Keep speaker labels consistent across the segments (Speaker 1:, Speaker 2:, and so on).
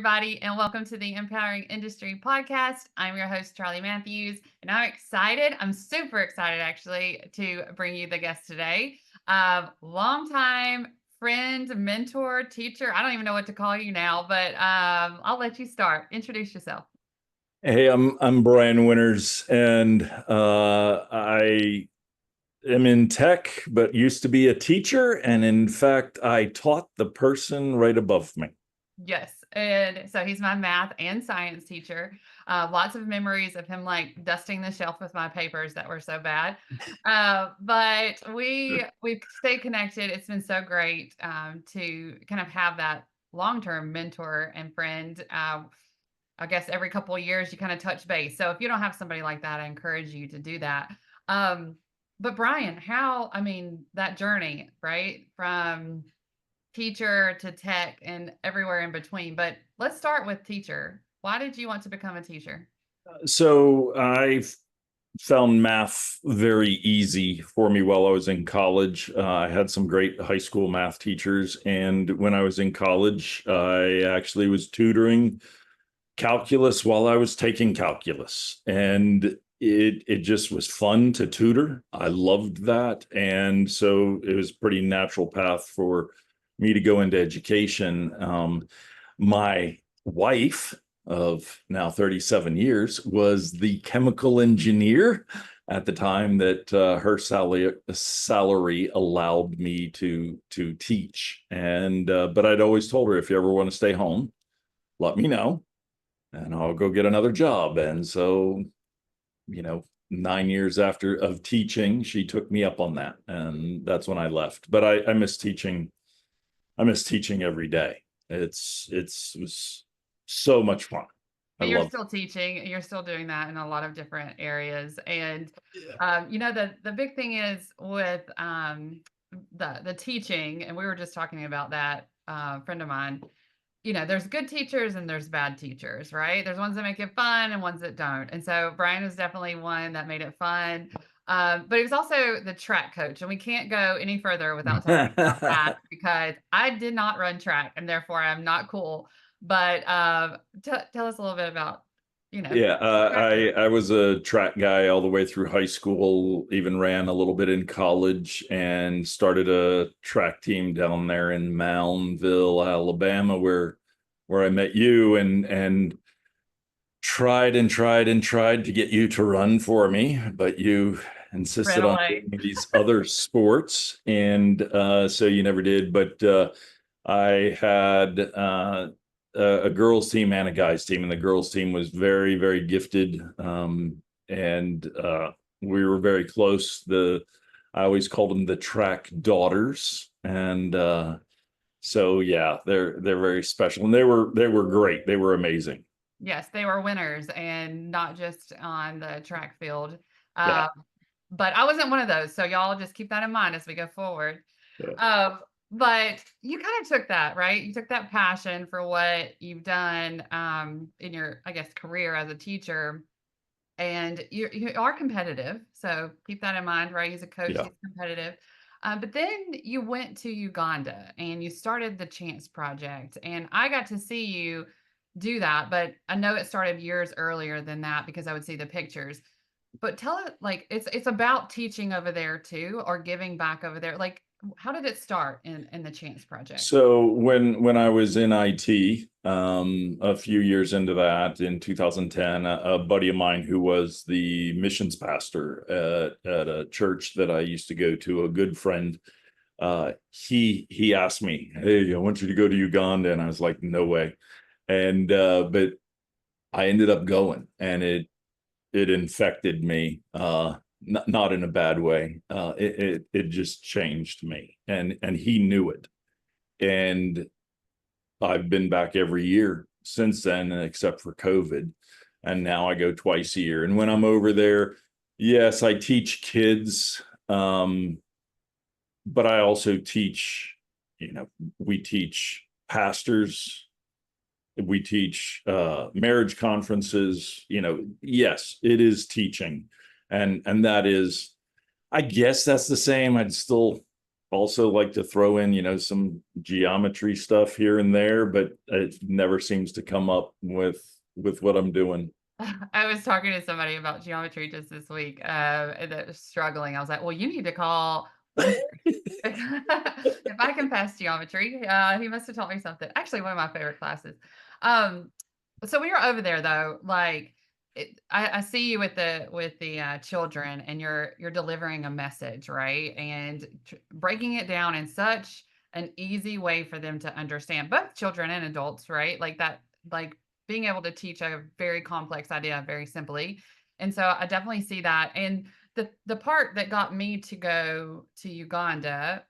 Speaker 1: everybody, and welcome to the Empowering Industry Podcast. I'm your host, Charli Matthews, and I'm excited. I'm super excited, actually, to bring you the guest today. Longtime friend, mentor, teacher. I don't even know what to call you now, but I'll let you start. Introduce yourself.
Speaker 2: Hey, I'm Brian Winters, and I am in tech, but used to be a teacher. And in fact, I taught the person right above me.
Speaker 1: Yes. And so he's my math and science teacher. Lots of memories of him like dusting the shelf with my papers that were so bad. But we stay connected. It's been so great to kind of have that long-term mentor and friend. I guess every couple of years you kind of touch base. So if you don't have somebody like that, I encourage you to do that. But Brian, that journey, right? From teacher to tech and everywhere in between. But let's start with teacher. Why did you want to become a teacher?
Speaker 2: So I found math very easy for me while I was in college. I had some great high school math teachers. And when I was in college, I actually was tutoring calculus while I was taking calculus. And it just was fun to tutor. I loved that. And so it was a pretty natural path for me to go into education. My wife of now 37 years was the chemical engineer at the time that her salary allowed me to teach. And but I'd always told her, if you ever want to stay home, let me know and I'll go get another job. And so, 9 years after of teaching, she took me up on that. And that's when I left. But I miss teaching. I miss teaching every day. It was so much fun.
Speaker 1: But you're still teaching. You're still doing that in a lot of different areas. And the big thing is with the teaching, and we were just talking about that. Friend of mine, there's good teachers and there's bad teachers, right? There's ones that make it fun and ones that don't. And so Brian was definitely one that made it fun. But he was also the track coach. And we can't go any further without talking about that because I did not run track and therefore I'm not cool. But tell us a little bit about,
Speaker 2: Yeah, I was a track guy all the way through high school, even ran a little bit in college and started a track team down there in Moundville, Alabama, where I met you and tried and tried and tried to get you to run for me, but you insisted on doing these other sports. And so you never did. But I had a girls team and a guys team, and the girls team was very, very gifted. And we were very close. I always called them the track daughters. And so yeah, they're very special. And they were great. They were amazing.
Speaker 1: Yes, they were winners and not just on the track field.
Speaker 2: Yeah.
Speaker 1: But I wasn't one of those. So y'all just keep that in mind as we go forward.
Speaker 2: Yeah.
Speaker 1: But you kind of took that, right? You took that passion for what you've done in your, I guess, career as a teacher. And you are competitive. So keep that in mind, right? He's a coach,
Speaker 2: Yeah.
Speaker 1: he's competitive. But then you went to Uganda and you started the Chance Project. And I got to see you do that. But I know it started years earlier than that because I would see the pictures. But tell it like it's about teaching over there too, or giving back over there. Like, how did it start in the Chance Project?
Speaker 2: So when I was in IT, a few years into that, in 2010, a buddy of mine who was the missions pastor at a church that I used to go to, a good friend, he asked me, "Hey, I want you to go to Uganda," and I was like, "No way." And but I ended up going, and it infected me. Not in a bad way. It just changed me, and he knew it. And I've been back every year since then, except for COVID. And now I go twice a year. And when I'm over there, yes, I teach kids, but I also teach, we teach pastors, we teach marriage conferences. Yes, it is teaching. And that is, I guess that's the same. I'd still also like to throw in, some geometry stuff here and there, but it never seems to come up with what I'm doing.
Speaker 1: I was talking to somebody about geometry just this week, and that was struggling. I was like, "Well, you need to call Winter. If I can pass geometry, he must have taught me something." Actually, one of my favorite classes. Um, so when you're over there, though, like I see you with the children, and you're delivering a message, right? And breaking it down in such an easy way for them to understand, both children and adults, right? Like that, like being able to teach a very complex idea very simply. And so I definitely see that. And the part that got me to go to Uganda,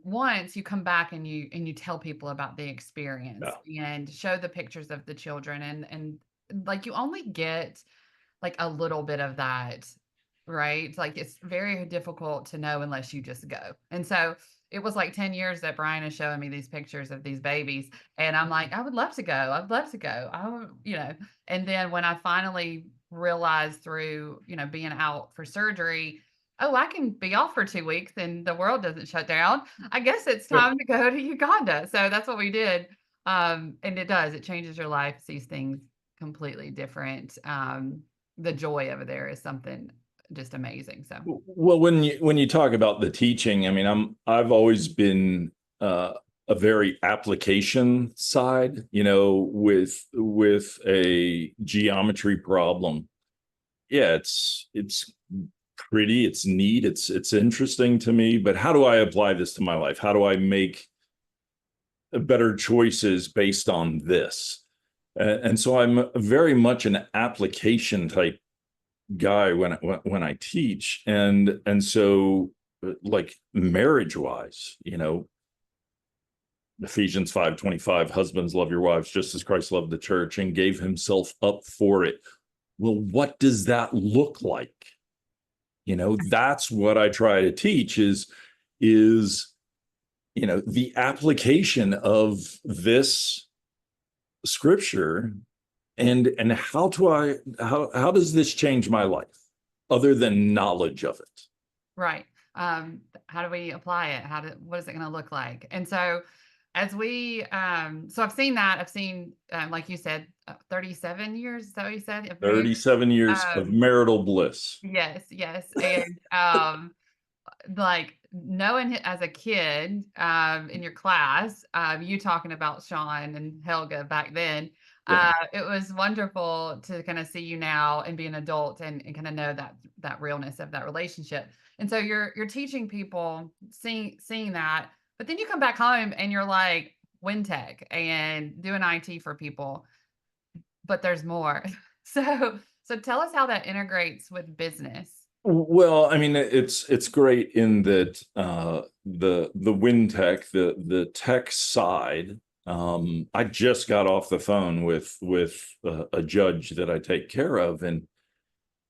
Speaker 1: once you come back and you tell people about the experience
Speaker 2: Yeah.
Speaker 1: and show the pictures of the children, and like you only get like a little bit of that, right? Like it's very difficult to know unless you just go. And so it was like 10 years that Brian is showing me these pictures of these babies. And I'm like, I would love to go. I'd love to go. I would, and then when I finally realized through, being out for surgery, oh, I can be off for 2 weeks and the world doesn't shut down. I guess it's
Speaker 2: Yeah.
Speaker 1: time to go to Uganda. So that's what we did. And it does, it changes your life, sees things completely different. The joy over there is something just amazing. So
Speaker 2: Well, when you talk about the teaching, I mean, I've always been a very application side, with a geometry problem. Yeah, it's pretty, it's neat, it's interesting to me, but how do I apply this to my life? How do I make better choices based on this? And so I'm very much an application type guy when I teach, and so like marriage wise, Ephesians 5:25, husbands love your wives just as Christ loved the church and gave himself up for it. Well, what does that look like? That's what I try to teach is the application of this scripture, and how does this change my life other than knowledge of it?
Speaker 1: right. How do we apply it? What is it going to look like? And so as so I've seen that. I've seen, like you said, 37 years. Is that what you said of marriage?
Speaker 2: 37 years of
Speaker 1: Um,
Speaker 2: marital bliss.
Speaker 1: yes, yes. And like knowing as a kid, in your class, you talking about Sean and Helga back then,
Speaker 2: Yeah.
Speaker 1: it was wonderful to kind of see you now and be an adult, and kind of know that realness of that relationship. And so you're teaching people, seeing that, but then you come back home and you're like WinTech and doing IT for people, but there's more. So tell us how that integrates with business.
Speaker 2: Well, I mean, it's great in that the wind tech, the tech side. I just got off the phone with a judge that I take care of, and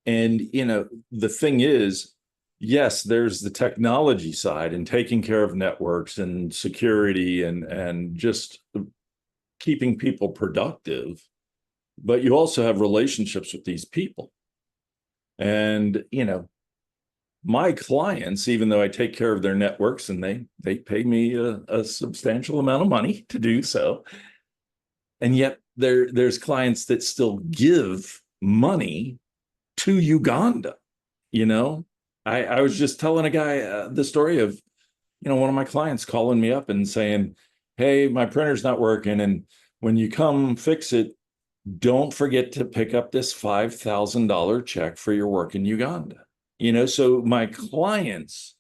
Speaker 2: the thing is, yes, there's the technology side and taking care of networks and security and just keeping people productive, but you also have relationships with these people. And my clients, even though I take care of their networks and they pay me a substantial amount of money to do so, and yet there's clients that still give money to Uganda. You know, I was just telling a guy the story of one of my clients calling me up and saying, "Hey, my printer's not working, and when you come fix it, don't forget to pick up this $5,000 check for your work in Uganda." So my clients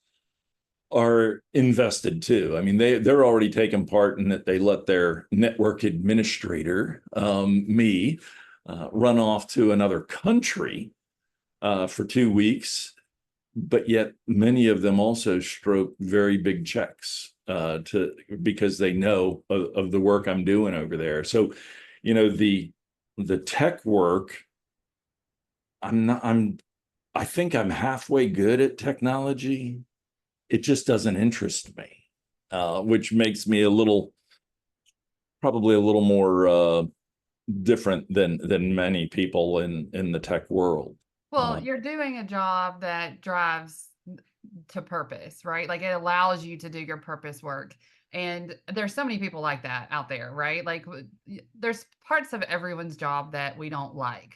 Speaker 2: are invested too. I mean, they're already taking part in that. They let their network administrator, me, run off to another country for 2 weeks, but yet many of them also stroke very big checks because they know of the work I'm doing over there. So, the tech work, I think I'm halfway good at technology. It just doesn't interest me, which makes me probably a little more different than many people in the tech world.
Speaker 1: Well, you're doing a job that drives to purpose, right? Like it allows you to do your purpose work. And there's so many people like that out there, right? Like there's parts of everyone's job that we don't like.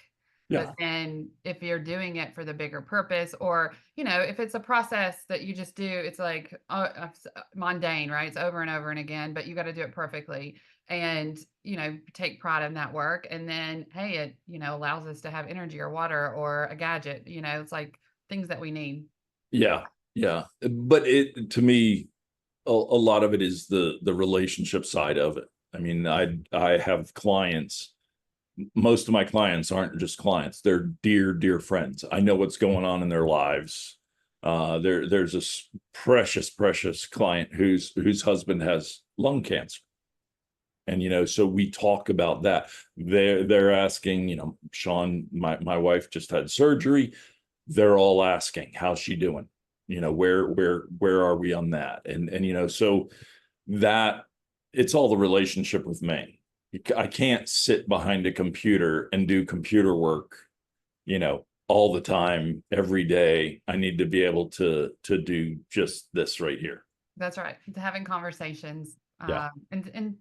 Speaker 1: But
Speaker 2: Yeah.
Speaker 1: then if you're doing it for the bigger purpose, or, if it's a process that you just do, it's like mundane, right? It's over and over and again, but you got to do it perfectly and, take pride in that work. And then, hey, it, allows us to have energy or water or a gadget, it's like things that we need.
Speaker 2: Yeah. Yeah. But to me, a lot of it is the relationship side of it. I mean, I have clients. Most of my clients aren't just clients; they're dear friends. I know what's going on in their lives. There's this precious client whose husband has lung cancer, and so we talk about that. They're asking, Sean, my wife just had surgery. They're all asking, how's she doing? Where are we on that? And so that it's all the relationship with me. I can't sit behind a computer and do computer work, all the time, every day. I need to be able to do just this right here.
Speaker 1: That's right. Having conversations,
Speaker 2: Yeah.
Speaker 1: and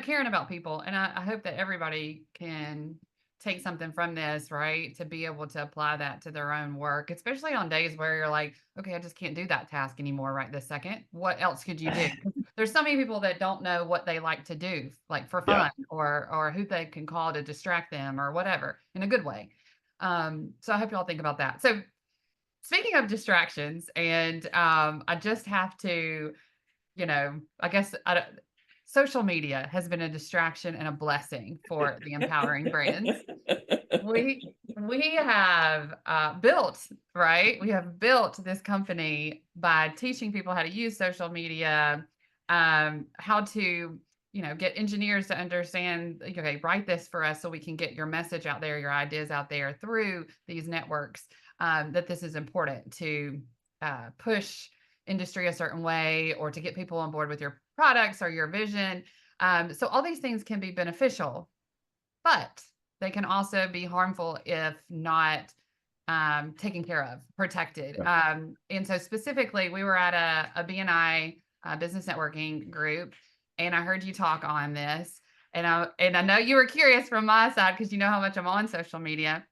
Speaker 1: caring about people. And I hope that everybody can take something from this, right? To be able to apply that to their own work, especially on days where you're like, okay, I just can't do that task anymore right this second. What else could you do? 'Cause there's so many people that don't know what they like to do, like for
Speaker 2: Yeah.
Speaker 1: fun, or who they can call to distract them or whatever in a good way. So I hope y'all think about that. So speaking of distractions, and I just have to, I guess social media has been a distraction and a blessing for the empowering brands. We have built, right? We have built this company by teaching people how to use social media, how to, get engineers to understand, like, okay, write this for us so we can get your message out there, your ideas out there through these networks, that this is important to push industry a certain way or to get people on board with your products or your vision. So all these things can be beneficial, but they can also be harmful if not taken care of, protected.
Speaker 2: Yeah.
Speaker 1: And so specifically, we were at a BNI business networking group, and I heard you talk on this. And I know you were curious from my side because you know how much I'm on social media.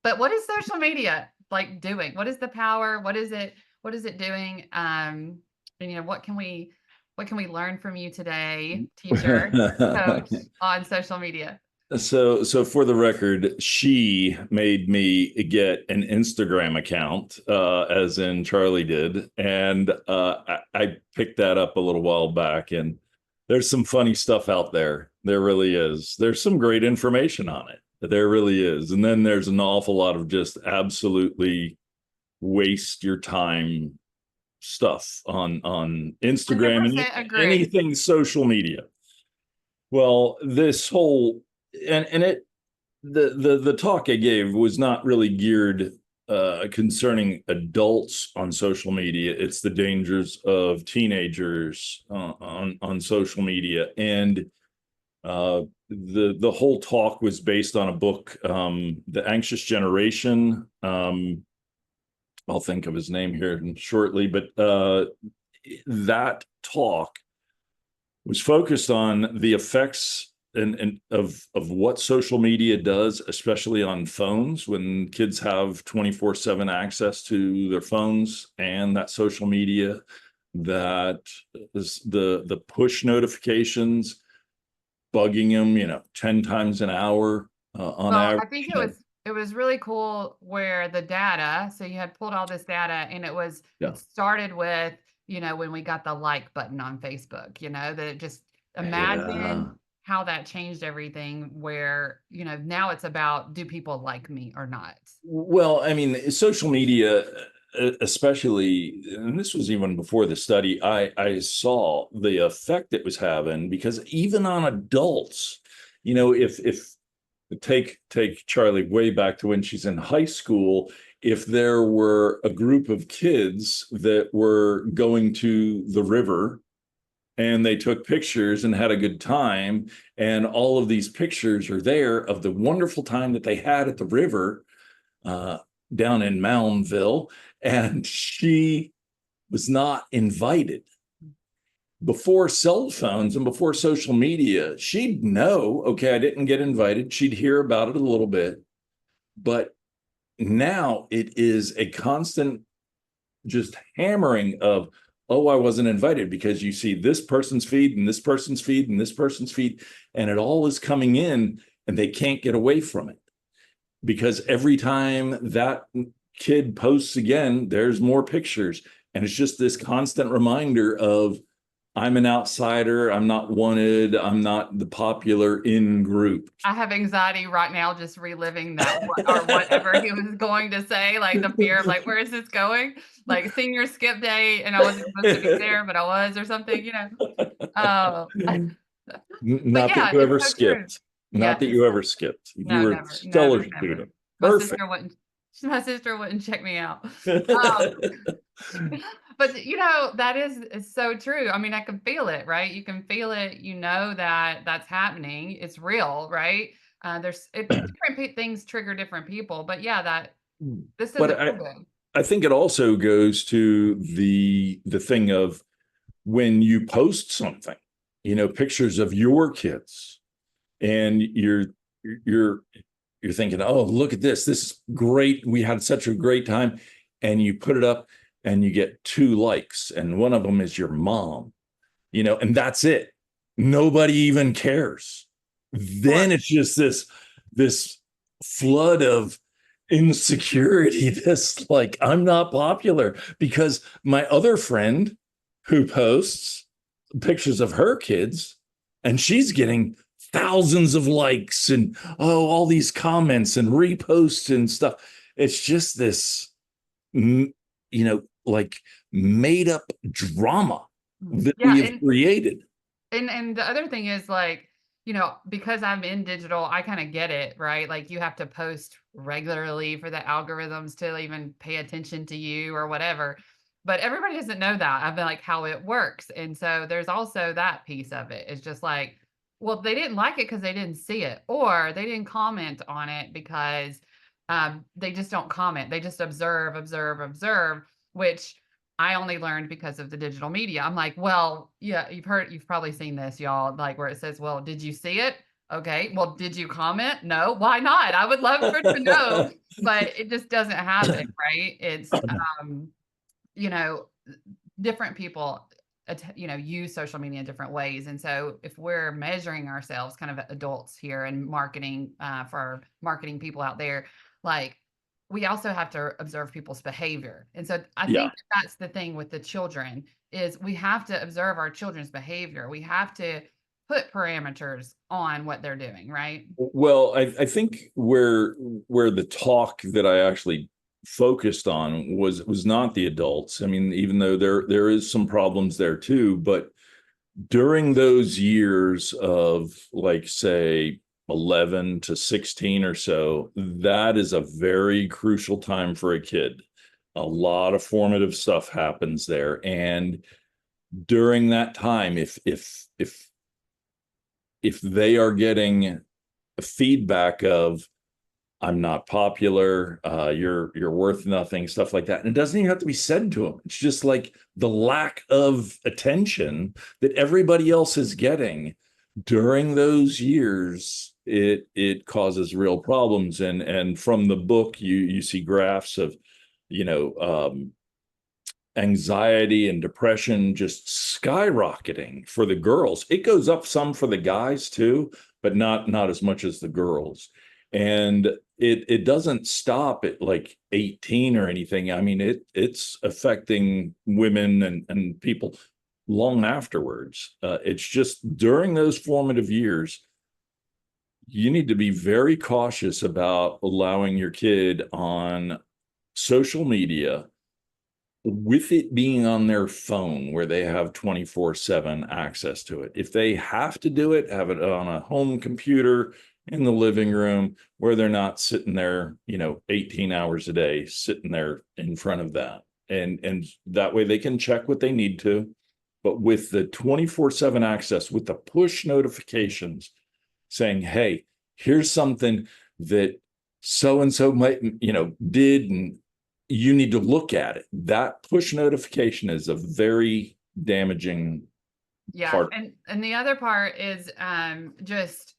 Speaker 1: But what is social media like doing? What is the power? What is it? What is it doing? And what can we learn from you today, teacher, coach, on social media?
Speaker 2: So for the record, she made me get an Instagram account, as in Charli did, and I picked that up a little while back. And there's some funny stuff out there. There really is. There's some great information on it. There really is. And then there's an awful lot of just absolutely waste your time stuff on Instagram and
Speaker 1: 100% agree.
Speaker 2: anything social media. Well, this whole and it the talk I gave was not really geared concerning adults on social media. It's the dangers of teenagers on social media. And the whole talk was based on a book, The Anxious Generation. I'll think of his name here shortly, but that talk was focused on the effects and of what social media does, especially on phones, when kids have 24/7 access to their phones and that social media, that is the push notifications bugging them, 10 times an hour on
Speaker 1: Well,
Speaker 2: average.
Speaker 1: I think it was really cool where the data, so you had pulled all this data, and
Speaker 2: Yeah.
Speaker 1: it started with, when we got the like button on Facebook, that it just
Speaker 2: Yeah.
Speaker 1: imagine how that changed everything where, now it's about, do people like me or not?
Speaker 2: Well, I mean, social media, especially, and this was even before the study, I saw the effect it was having, because even on adults, if take Charli way back to when she's in high school, if there were a group of kids that were going to the river and they took pictures and had a good time, and all of these pictures are there of the wonderful time that they had at the river, down in Moundville, and she was not invited. Before cell phones and before social media, she'd know, okay, I didn't get invited. She'd hear about it a little bit. But now it is a constant just hammering of, oh, I wasn't invited, because you see this person's feed and this person's feed and this person's feed, and it all is coming in and they can't get away from it. Because every time that kid posts again, there's more pictures. And it's just this constant reminder of, I'm an outsider, I'm not wanted, I'm not the popular in group.
Speaker 1: I have anxiety right now just reliving that or whatever he was going to say, like the fear of like, where is this going? Like senior skip day and I wasn't supposed to be there, but I was or something, you know. But
Speaker 2: Not that
Speaker 1: yeah,
Speaker 2: you
Speaker 1: it's
Speaker 2: ever
Speaker 1: so true.
Speaker 2: skipped.
Speaker 1: Yeah,
Speaker 2: Not that you ever skipped. You
Speaker 1: no,
Speaker 2: were a
Speaker 1: never,
Speaker 2: stellar
Speaker 1: never, never.
Speaker 2: student.
Speaker 1: My
Speaker 2: Perfect.
Speaker 1: my sister wouldn't check me out. Um, but you know, that is so true. I mean, I can feel it, right? You can feel it, you know that that's happening. It's real, right? Different things trigger different people, but yeah, that this
Speaker 2: But
Speaker 1: doesn't feel good.
Speaker 2: I think it also goes to the thing of, when you post something, pictures of your kids, and you're thinking, oh, look at this is great, we had such a great time, and you put it up and you get 2 likes, and one of them is your mom, and that's it. Nobody even cares. Then it's just this flood of insecurity, this like, I'm not popular, because my other friend who posts pictures of her kids, and she's getting thousands of likes and, oh, all these comments and reposts and stuff. It's just this, like, made up drama that
Speaker 1: Yeah,
Speaker 2: we have created.
Speaker 1: and the other thing is like, you know, because I'm in digital, I kind of get it, right? Like you have to post regularly for the algorithms to even pay attention to you or whatever. But everybody doesn't know that. I've been like how it works. And so there's also that piece of it. It's just like, well, they didn't like it because they didn't see it, or they didn't comment on it because they just don't comment. They just observe, observe, observe, which I only learned because of the digital media. I'm like, well, yeah, you've probably seen this, y'all, like where it says, well, did you see it? Okay. Well, did you comment? No. Why not? I would love for to know, but it just doesn't happen, right? It's, you know, different people, use social media in different ways. And so if we're measuring ourselves kind of adults here and marketing, for marketing people out there, like we also have to observe people's behavior. And so I
Speaker 2: Yeah.
Speaker 1: think that's the thing with the children is we have to observe our children's behavior. We have to put parameters on what they're doing, right?
Speaker 2: Well, I think where the talk that I actually focused on was not the adults. I mean, even though there is some problems there too, but during those years of, like, say 11 to 16 or so, that is a very crucial time for a kid. A lot of formative stuff happens there, and during that time, if they are getting feedback of, I'm not popular, you're worth nothing, stuff like that, and it doesn't even have to be said to them. It's just like the lack of attention that everybody else is getting during those years, it causes real problems. And from the book, you see graphs of, you know, anxiety and depression just skyrocketing for the girls. It goes up some for the guys too, but not as much as the girls. And it doesn't stop at like 18 or anything. I mean, it's affecting women and people long afterwards. It's just during those formative years, you need to be very cautious about allowing your kid on social media with it being on their phone where they have 24/7 access to it. If they have to do it, have it on a home computer in the living room where they're not sitting there, 18 hours a day, sitting there in front of that. And that way they can check what they need to. But with the 24/7 access, with the push notifications saying, hey, here's something that so and so might, did, and you need to look at it. That push notification is a very damaging
Speaker 1: Yeah.
Speaker 2: part.
Speaker 1: And the other part is just,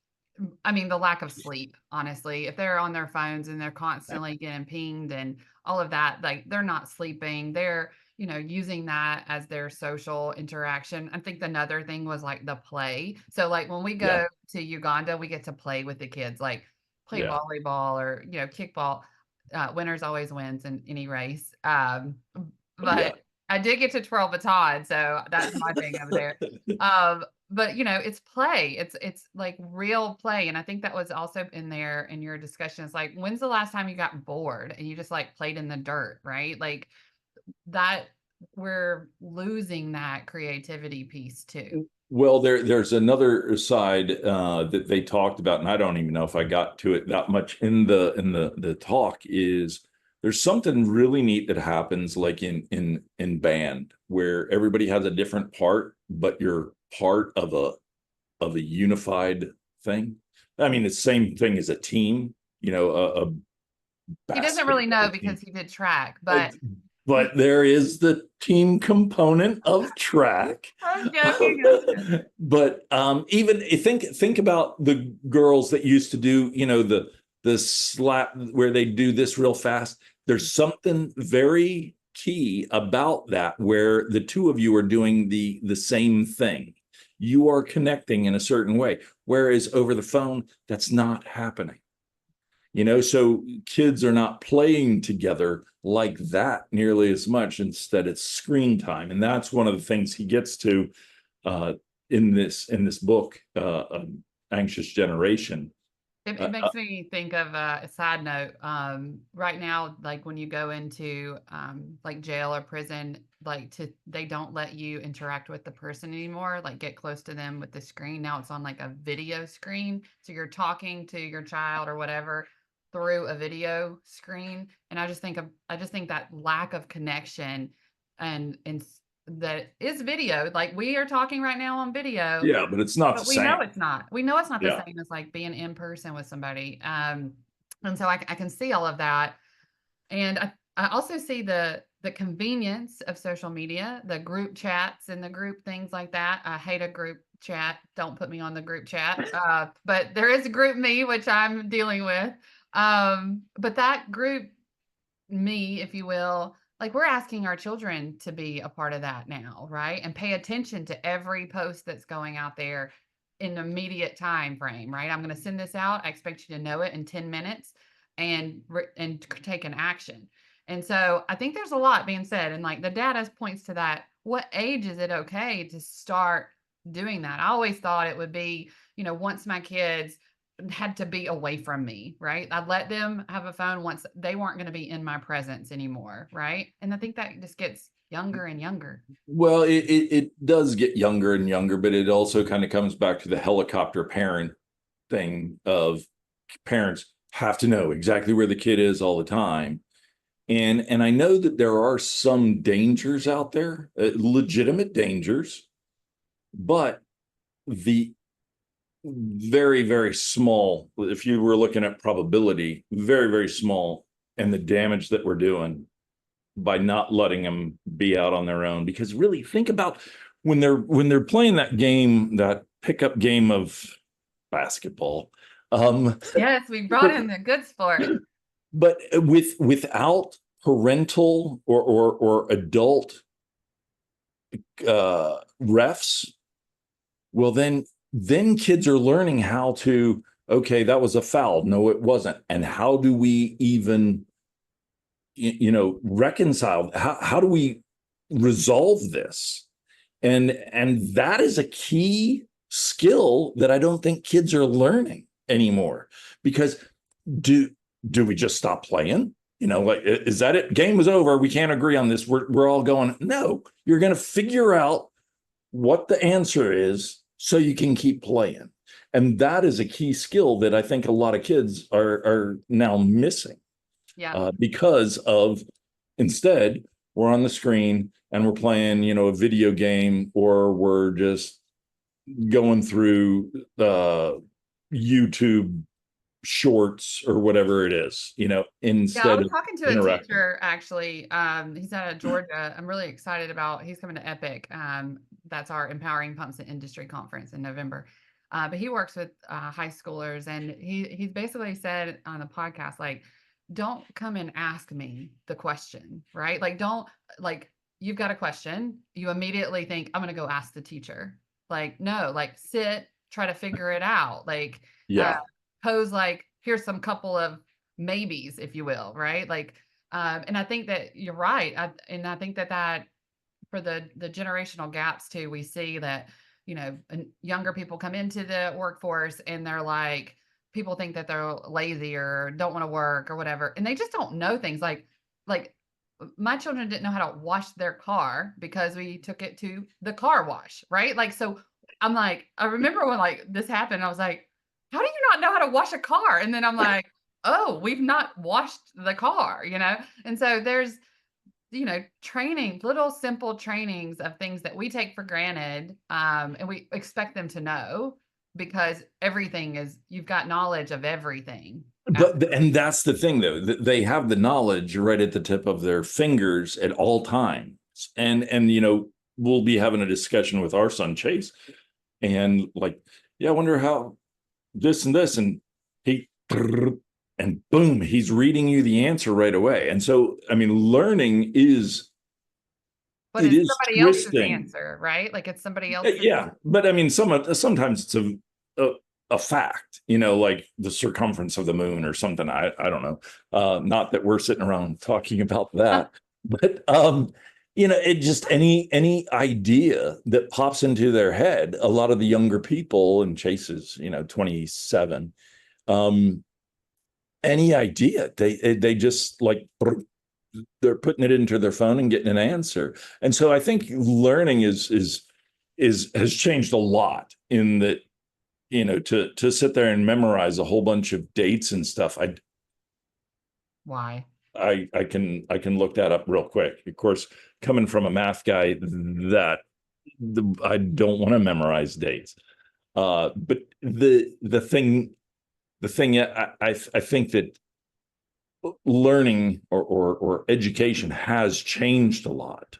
Speaker 1: I mean, the lack of sleep, honestly. If they're on their phones and they're constantly getting pinged and all of that, like they're not sleeping. They're, using that as their social interaction. I think another thing was like the play. So like when we
Speaker 2: Yeah,
Speaker 1: go to Uganda, we get to play with the kids, like play
Speaker 2: yeah,
Speaker 1: volleyball or, kickball. Winners always wins in any race.
Speaker 2: yeah.
Speaker 1: But I did get to twirl baton, so that's my thing over there. But it's play. It's like real play. And I think that was also in there in your discussion. It's like, when's the last time you got bored and you just like played in the dirt, right? Like that we're losing that creativity piece too.
Speaker 2: Well, there's another side that they talked about, and I don't even know if I got to it that much in the talk. Is there's something really neat that happens like in band where everybody has a different part, but you're part of a unified thing. I mean, it's the same thing as a team, a
Speaker 1: He doesn't really know
Speaker 2: basketball
Speaker 1: because
Speaker 2: team.
Speaker 1: he did track,
Speaker 2: Uh,
Speaker 1: but
Speaker 2: But there is the team component of track.
Speaker 1: I'm joking. I'm joking.
Speaker 2: But even think about the girls that used to do, the slap where they do this real fast. There's something very key about that where the two of you are doing the same thing. You are connecting in a certain way, whereas over the phone, that's not happening. So kids are not playing together like that nearly as much. Instead, it's screen time, and that's one of the things he gets to uh, in this book, Anxious Generation.
Speaker 1: It
Speaker 2: Uh,
Speaker 1: makes me think of a side note. Right now, like when you go into like jail or prison, like they don't let you interact with the person anymore, like get close to them with the screen. Now it's on like a video screen. So you're talking to your child or whatever through a video screen. And I just think that lack of connection and that is video. Like we are talking right now on video,
Speaker 2: yeah, but it's not the
Speaker 1: but we know
Speaker 2: same.
Speaker 1: it's not. We know it's not the
Speaker 2: Yeah,
Speaker 1: same as like being in person with somebody. And so I can see all of that. And I also see the convenience of social media, the group chats and the group things like that. I hate a group chat. Don't put me on the group chat. But there is a group me, which I'm dealing with. But that group me, if you will, like we're asking our children to be a part of that now, right? And pay attention to every post that's going out there in an immediate time frame, right? I'm going to send this out. I expect you to know it in 10 minutes and take an action. And so I think there's a lot being said, and like the data points to that. What age is it okay to start doing that? I always thought it would be, once my kids had to be away from me, right? I'd let them have a phone once they weren't going to be in my presence anymore, right? And I think that just gets younger and younger.
Speaker 2: well, it does get younger and younger, but it also kind of comes back to the helicopter parent thing of parents have to know exactly where the kid is all the time. And I know that there are some dangers out there, legitimate dangers, but the very, very small, if you were looking at probability, very, very small, and the damage that we're doing by not letting them be out on their own. Because really think about when they're playing that game, that pickup game of basketball. Um,
Speaker 1: Yes, we brought in the good sport.
Speaker 2: but without parental or adult refs, well then kids are learning how to, okay, that was a foul, no it wasn't, and how do we even reconcile, how do we resolve this, and that is a key skill that I don't think kids are learning anymore. Because do we just stop playing? Like, is that it? Game is over. We can't agree on this. We're all going, no, you're going to figure out what the answer is so you can keep playing. And that is a key skill that I think a lot of kids are now missing
Speaker 1: Yeah.
Speaker 2: because of, instead, we're on the screen and we're playing, a video game, or we're just going through YouTube shorts or whatever it is,
Speaker 1: Yeah, I
Speaker 2: instead
Speaker 1: was
Speaker 2: of
Speaker 1: talking to a
Speaker 2: interacting.
Speaker 1: teacher actually. He's out of Georgia. I'm really excited about. He's coming to Epic. That's our Empowering Pumps and Industry conference in November. But he works with high schoolers, and he's basically said on the podcast, like, don't come and ask me the question, right? Like, don't like you've got a question, you immediately think I'm going to go ask the teacher. Like, no, like sit, try to figure it out. Like, uh,
Speaker 2: Yeah.
Speaker 1: pose like here's some couple of maybes, if you will, right? Like, and I think that you're right. And I think that for the generational gaps too, we see that, younger people come into the workforce and they're like, people think that they're lazy or don't want to work or whatever. And they just don't know things like my children didn't know how to wash their car because we took it to the car wash, right? Like, so I'm like, I remember when like this happened, I was like, how do you not know how to wash a car? And then I'm like, oh, we've not washed the car. And so there's, training, little simple trainings of things that we take for granted, and we expect them to know because you've got knowledge of everything.
Speaker 2: And that's the thing, though, they have the knowledge right at the tip of their fingers at all times. And we'll be having a discussion with our son Chase, and like, yeah, I wonder how this and this, and he and boom, he's reading you the answer right away. And so, I mean, learning
Speaker 1: But
Speaker 2: it
Speaker 1: it's
Speaker 2: is
Speaker 1: somebody else's
Speaker 2: twisting.
Speaker 1: answer, right? Like it's somebody else's.
Speaker 2: Yeah, but I mean, sometimes it's a fact, like the circumference of the moon or something. I don't know. Not that we're sitting around talking about that, but it just any idea that pops into their head. A lot of the younger people, and Chase is 27. Any idea they just like they're putting it into their phone and getting an answer. And so I think learning has changed a lot in that, to sit there and memorize a whole bunch of dates and stuff.
Speaker 1: Why?
Speaker 2: I can look that up real quick. Of course, coming from a math guy, I don't want to memorize dates. But the thing I think that learning or education has changed a lot,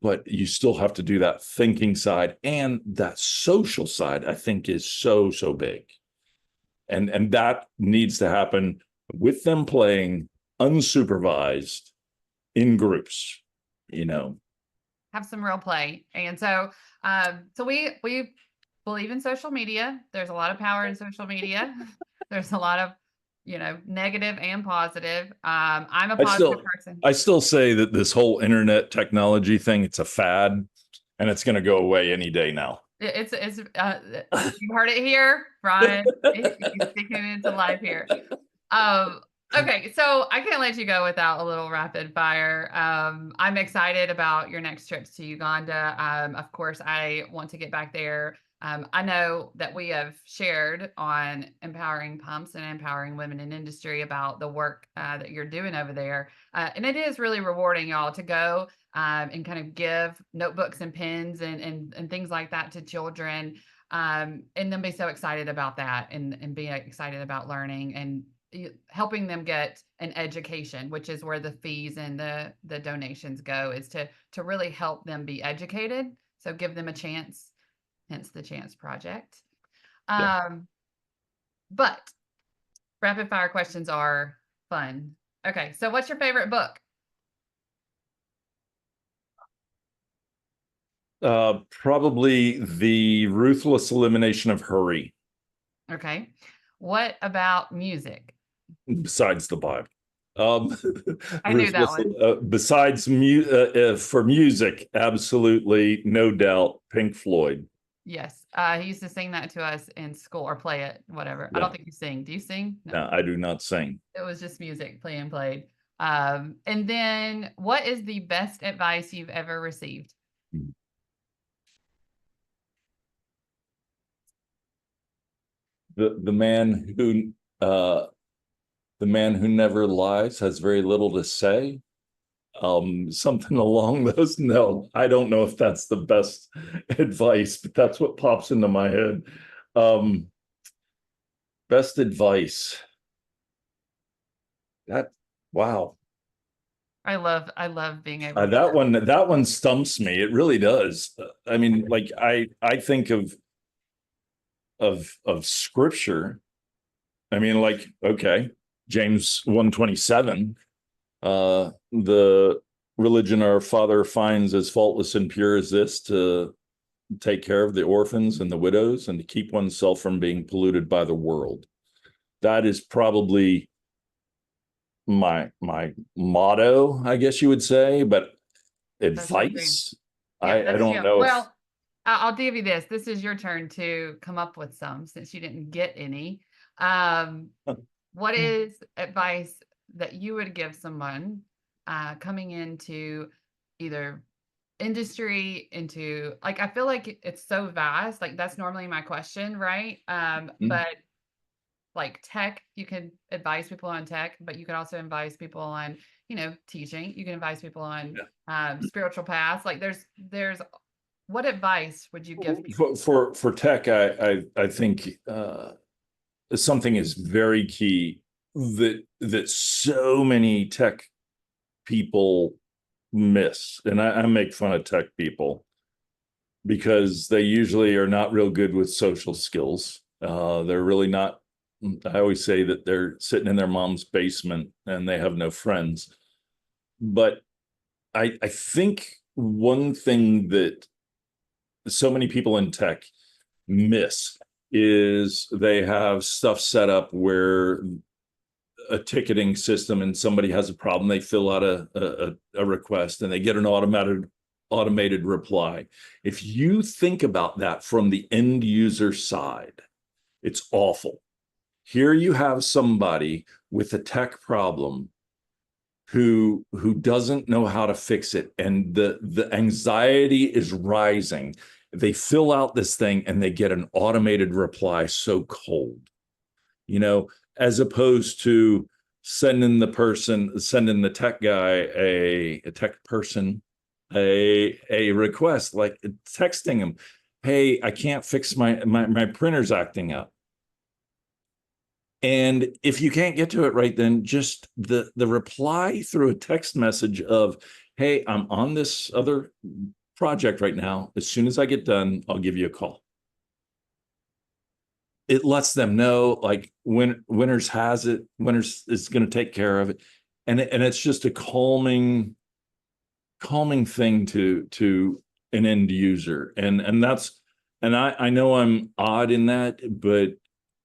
Speaker 2: but you still have to do that thinking side, and that social side I think is so big, and that needs to happen with them playing unsupervised in groups.
Speaker 1: Have some real play. And so we believe in social media. There's a lot of power in social media. There's a lot of, negative and positive. I'm a
Speaker 2: I
Speaker 1: positive
Speaker 2: still
Speaker 1: person.
Speaker 2: I still say that this whole internet technology thing, it's a fad, and it's going to go away any day now.
Speaker 1: You heard it here, Brian. He's speaking it into life here. Um, okay, so I can't let you go without a little rapid fire. I'm excited about your next trips to Uganda. Of course, I want to get back there. I know that we have shared on empowering pumps and empowering women in industry about the work that you're doing over there. And it is really rewarding, y'all, to go and kind of give notebooks and pens and things like that to children, and then be so excited about that and be excited about learning and helping them get an education, which is where the fees and the donations go, is to really help them be educated. So give them a chance, hence the Chance Project.
Speaker 2: Yeah.
Speaker 1: But rapid fire questions are fun. Okay, so what's your favorite book?
Speaker 2: Probably the Ruthless Elimination of Hurry,
Speaker 1: Okay. What about music?
Speaker 2: besides the Bible. Um,
Speaker 1: I knew that one.
Speaker 2: besides for music, absolutely, no doubt, Pink Floyd.
Speaker 1: Yes. He used to sing that to us in school or play it, whatever. I don't
Speaker 2: Yeah,
Speaker 1: think you sing. Do you sing? No.
Speaker 2: no, I do not sing.
Speaker 1: It was just music played. And then what is the best advice you've ever received?
Speaker 2: The man who the man who never lies has very little to say. Something along those. No, I don't know if that's the best advice, but that's what pops into my head. Um, Best advice. That wow.
Speaker 1: I love being able to
Speaker 2: That one stumps me. It really does. I mean, like I think of scripture. I mean, like, okay, James 1:27, the religion our Father finds as faultless and pure as this, to take care of the orphans and the widows and to keep oneself from being polluted by the world. That is probably my motto, I guess you would say, but
Speaker 1: That's so true.
Speaker 2: advice,
Speaker 1: Yeah,
Speaker 2: I
Speaker 1: that's
Speaker 2: don't
Speaker 1: true.
Speaker 2: know if
Speaker 1: Well, I'll give you this. This is your turn to come up with some since you didn't get any. Um, what is advice that you would give someone coming into either industry, into like, I feel like it's so vast. Like that's normally my question, right?
Speaker 2: Mhm.
Speaker 1: But like tech, you can advise people on tech, but you can also advise people on, teaching. You can advise people on spiritual paths. Like there's what advice would you give people?
Speaker 2: For tech, I think something is very key that so many tech people miss, and I make fun of tech people because they usually are not real good with social skills. They're really not. I always say that they're sitting in their mom's basement and they have no friends. But I think one thing that so many people in tech miss is they have stuff set up where a ticketing system and somebody has a problem, they fill out a request and they get an automated reply. If you think about that from the end user side, it's awful. Here you have somebody with a tech problem who doesn't know how to fix it, and the anxiety is rising. They fill out this thing and they get an automated reply so cold, you know, as opposed to sending the tech guy a tech person a request, like texting him, hey, I can't fix my printer's acting up. And if you can't get to it right then, just the reply through a text message of, hey, I'm on this other project right now. As soon as I get done, I'll give you a call. It lets them know, like, when Winners has it, Winners is going to take care of it. And it's just a calming thing to an end user. And I know I'm odd in that, but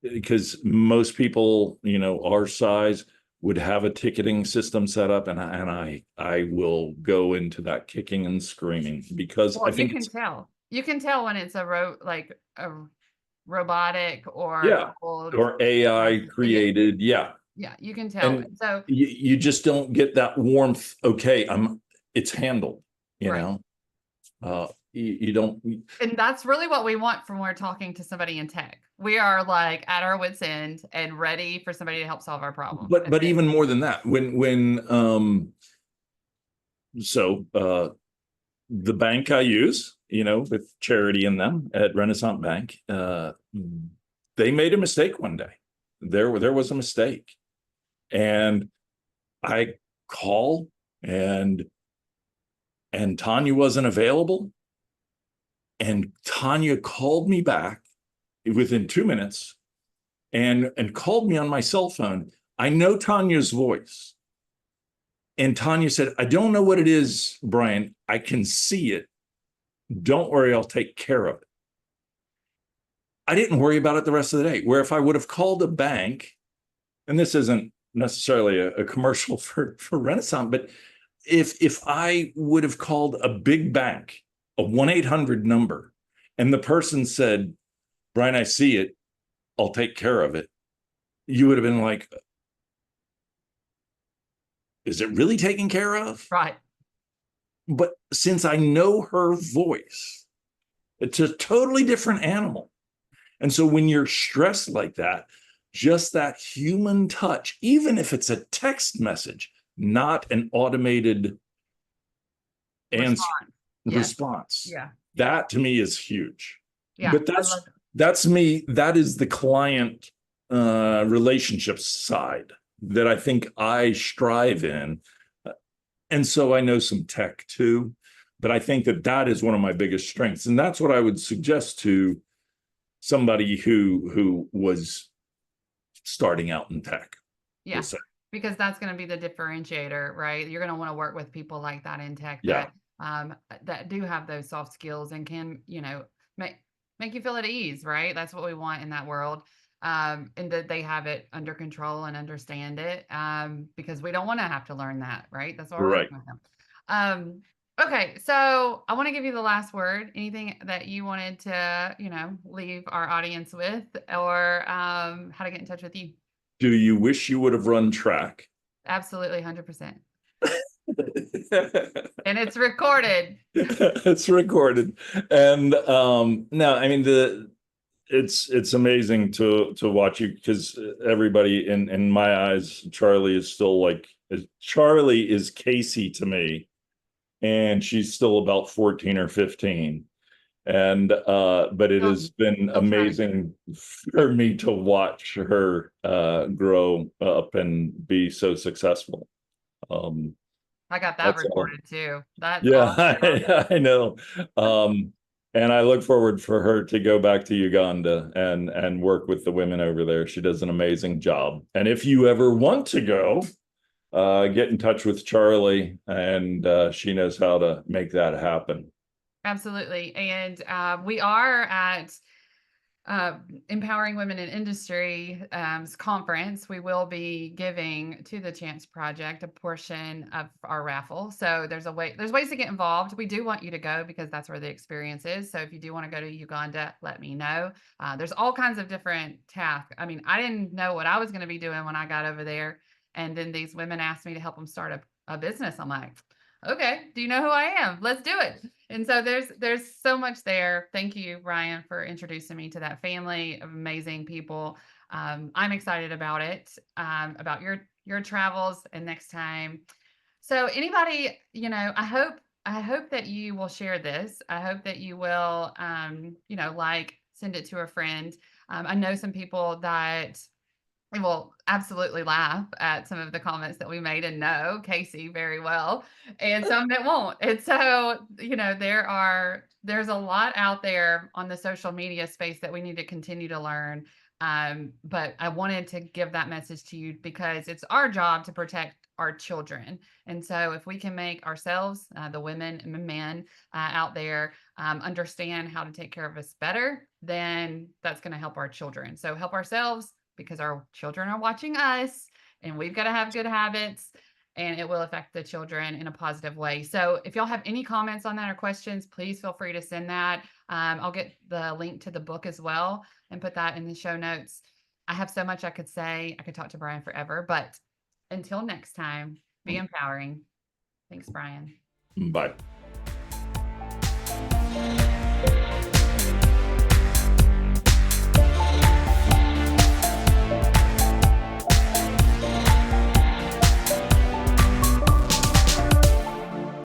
Speaker 2: because most people, our size would have a ticketing system set up, and I will go into that kicking and screaming because I
Speaker 1: Well, you
Speaker 2: think
Speaker 1: can
Speaker 2: it's,
Speaker 1: tell. You can tell when it's like a robotic or
Speaker 2: yeah,
Speaker 1: coupled.
Speaker 2: or AI
Speaker 1: Yeah,
Speaker 2: created, yeah.
Speaker 1: yeah, you can tell.
Speaker 2: And
Speaker 1: So,
Speaker 2: you just don't get that warmth. Okay, it's handled, you
Speaker 1: right.
Speaker 2: know. You don't.
Speaker 1: And that's really what we want from when we're talking to somebody in tech. We are like at our wits' end and ready for somebody to help solve our problem.
Speaker 2: But even more than that, when so the bank I use, with charity in them at Renaissance Bank, they made a mistake one day. There was a mistake, and I call, and Tanya wasn't available, and Tanya called me back within 2 minutes and called me on my cell phone. I know Tanya's voice. And Tanya said, I don't know what it is, Brian. I can see it. Don't worry, I'll take care of it. I didn't worry about it the rest of the day. Where if I would have called a bank, and this isn't necessarily a commercial for Renaissance, but if I would have called a big bank, a 1-800 number, and the person said, Brian, I see it, I'll take care of it, you would have been like, is it really taken care of?
Speaker 1: right.
Speaker 2: But since I know her voice, it's a totally different animal. And so when you're stressed like that, just that human touch, even if it's a text message, not an automated answer
Speaker 1: Response. Yes.
Speaker 2: response,
Speaker 1: Yeah. Yeah.
Speaker 2: that to me is huge.
Speaker 1: Yeah.
Speaker 2: But
Speaker 1: I love it.
Speaker 2: that's me. That is the client relationships side that I think I strive in. And so I know some tech too, but I think that that is one of my biggest strengths. And that's what I would suggest to somebody who was starting out in tech. We'll
Speaker 1: Yeah,
Speaker 2: say.
Speaker 1: because that's going to be the differentiator, right? You're going to want to work with people like that in tech
Speaker 2: Yeah,
Speaker 1: that do have those soft skills and can, make you feel at ease, right? That's what we want in that world. And that they have it under control and understand it, because we don't want to have to learn that, right? That's why we're
Speaker 2: right.
Speaker 1: working with them. Okay, so I want to give you the last word. Anything that you wanted to, leave our audience with, or how to get in touch with you?
Speaker 2: Do you wish you would have run track?
Speaker 1: Absolutely, 100%. And it's recorded.
Speaker 2: It's recorded. And no, I mean it's amazing to watch you, because everybody in my eyes, Charli is still like, Charli is Casey to me, and she's still about 14 or 15. And but it
Speaker 1: Still,
Speaker 2: has been
Speaker 1: still trying.
Speaker 2: amazing for me to watch her grow up and be so successful. Um
Speaker 1: I got that
Speaker 2: that's all.
Speaker 1: recorded too. That's
Speaker 2: Yeah,
Speaker 1: awesome.
Speaker 2: I know. And I look forward for her to go back to Uganda and work with the women over there. She does an amazing job. And if you ever want to go, get in touch with Charli, and she knows how to make that happen.
Speaker 1: Absolutely. And we are at Empowering Women in Industry conference. We will be giving to the Chance Project a portion of our raffle. So there's ways to get involved. We do want you to go because that's where the experience is. So if you do want to go to Uganda, let me know. There's all kinds of different tasks. I mean, I didn't know what I was going to be doing when I got over there. And then these women asked me to help them start a business. I'm like, okay, do you know who I am? Let's do it. And so there's so much there. Thank you, Ryan, for introducing me to that family of amazing people. I'm excited about it, about your travels and next time. So anybody, I hope that you will share this. I hope that you will, send it to a friend. I know some people that will absolutely laugh at some of the comments that we made and know Casey very well, and some that won't. And so, there's a lot out there on the social media space that we need to continue to learn. But I wanted to give that message to you because it's our job to protect our children. And so if we can make ourselves, the women and the men out there, understand how to take care of us better, then that's going to help our children. So help ourselves, because our children are watching us, and we've got to have good habits, and it will affect the children in a positive way. So if y'all have any comments on that or questions, please feel free to send that. I'll get the link to the book as well and put that in the show notes. I have so much I could say. I could talk to Brian forever, but until next time, be empowering. Thanks, Brian.
Speaker 2: Bye.